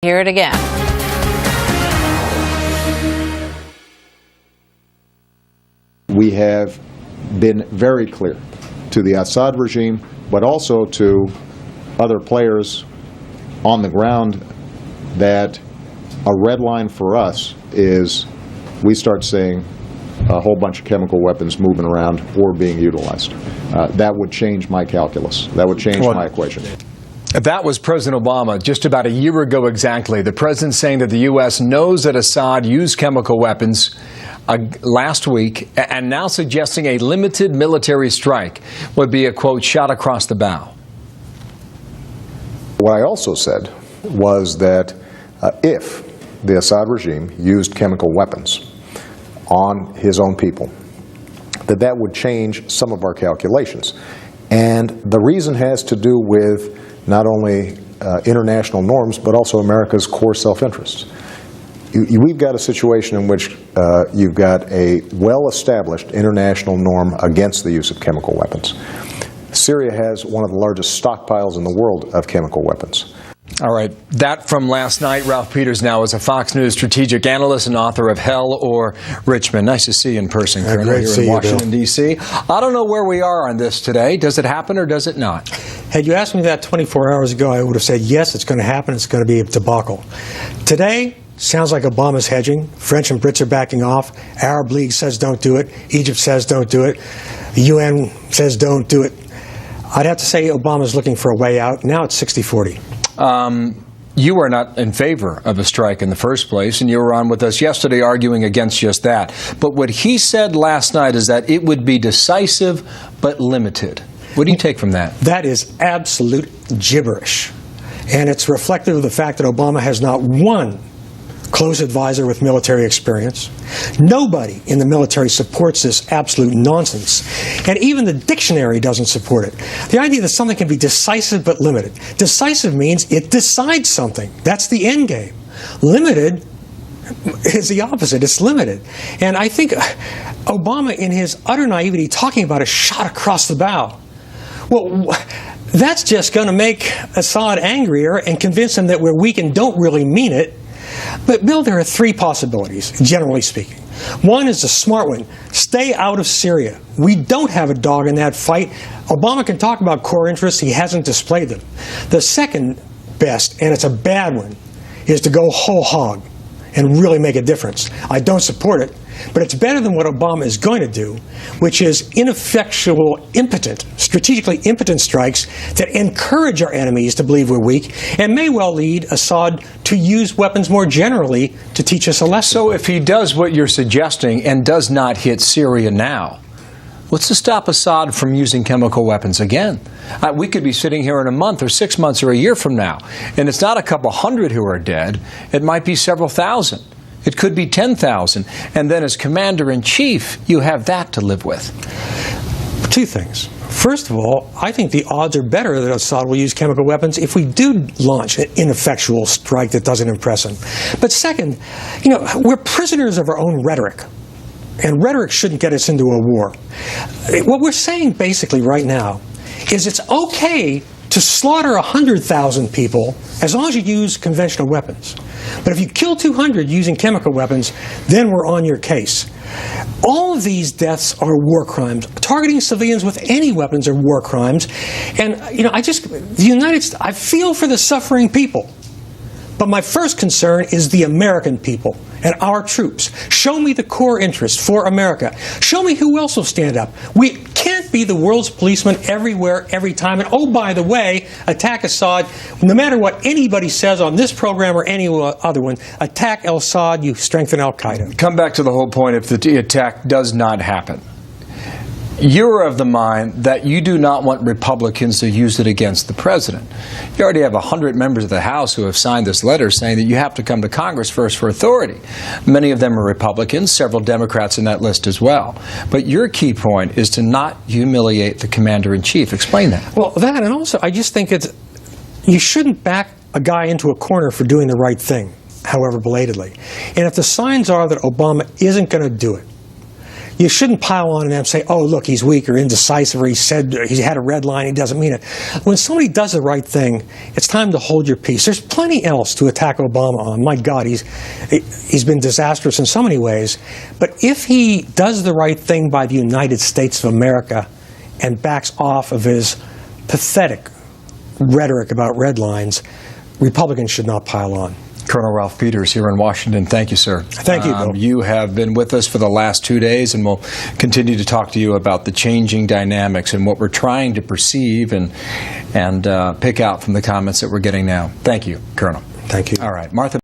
Hear it again. We have been very clear to the Assad regime, but also to other players on the ground, that a red line for us is we start seeing a whole bunch of chemical weapons moving around or being utilized. That would change my calculus. That would change my equation. That was President Obama just about a year ago exactly. The president saying that the U.S. knows that Assad used chemical weapons last week, and now suggesting a limited military strike would be a, quote, shot across the bow. What I also said was that if the Assad regime used chemical weapons on his own people, that would change some of our calculations. And the reason has to do with not only international norms, but also America's core self-interest. We've got a situation in which you've got a well-established international norm against the use of chemical weapons. Syria has one of the largest stockpiles in the world of chemical weapons. All right, that from last night. Ralph Peters now is a Fox News strategic analyst and author of Hell or Richmond. Nice to see you in person, Colonel, great here to see in you, Washington, D.C. I don't know where we are on this today. Does it happen or does it not? Had you asked me that 24 hours ago, I would have said, yes, it's going to happen. It's going to be a debacle. Today, sounds like Obama's hedging. French and Brits are backing off. Arab League says don't do it. Egypt says don't do it. The UN says don't do it. I'd have to say Obama's looking for a way out. Now it's 60-40. You were not in favor of a strike in the first place, and you were on with us yesterday arguing against just that. But what he said last night is that it would be decisive but limited. What do you take from that? That is absolute gibberish. And it's reflective of the fact that Obama has not one close advisor with military experience. Nobody in the military supports this absolute nonsense. And even the dictionary doesn't support it. The idea that something can be decisive but limited. Decisive means it decides something. That's the end game. Limited is the opposite. It's limited. And I think Obama, in his utter naivety, talking about a shot across the bow. Well, that's just going to make Assad angrier and convince him that we're weak and don't really mean it. But, Bill, there are three possibilities, generally speaking. One is the smart one. Stay out of Syria. We don't have a dog in that fight. Obama can talk about core interests. He hasn't displayed them. The second best, and it's a bad one, is to go whole hog and really make a difference. I don't support it, but it's better than what Obama is going to do, which is ineffectual, impotent, strategically impotent strikes that encourage our enemies to believe we're weak and may well lead Assad to use weapons more generally to teach us a lesson. So if he does what you're suggesting and does not hit Syria now, what's to stop Assad from using chemical weapons again? We could be sitting here in a month or 6 months or a year from now, and it's not a couple hundred who are dead. It might be several thousand. It could be 10,000. And then as commander-in-chief, you have that to live with. Two things. First of all, I think the odds are better that Assad will use chemical weapons if we do launch an ineffectual strike that doesn't impress him. But second, we're prisoners of our own rhetoric. And rhetoric shouldn't get us into a war. What we're saying basically right now is it's okay to slaughter 100,000 people as long as you use conventional weapons. But if you kill 200 using chemical weapons, then we're on your case. All of these deaths are war crimes. Targeting civilians with any weapons are war crimes. And, I feel for the suffering people. But my first concern is the American people and our troops. Show me the core interest for America. Show me who else will stand up. We can't be the world's policeman everywhere, every time. And oh, by the way, attack Assad. No matter what anybody says on this program or any other one, attack al-Assad, you strengthen al-Qaeda. Come back to the whole point if the attack does not happen. You're of the mind that you do not want Republicans to use it against the president. You already have 100 members of the House who have signed this letter saying that you have to come to Congress first for authority. Many of them are Republicans, several Democrats in that list as well. But your key point is to not humiliate the commander-in-chief. Explain that. Well, that, and also I just think you shouldn't back a guy into a corner for doing the right thing, however belatedly. And if the signs are that Obama isn't going to do it, You shouldn't pile on them and say, oh, look, he's weak or indecisive, or he had a red line, he doesn't mean it. When somebody does the right thing, it's time to hold your peace. There's plenty else to attack Obama on. My God, he's been disastrous in so many ways. But if he does the right thing by the United States of America and backs off of his pathetic rhetoric about red lines, Republicans should not pile on. Colonel Ralph Peters here in Washington. Thank you, sir. Thank you, Bill. You have been with us for the last 2 days, and we'll continue to talk to you about the changing dynamics and what we're trying to perceive and pick out from the comments that we're getting now. Thank you, Colonel. Thank you. All right, Martha.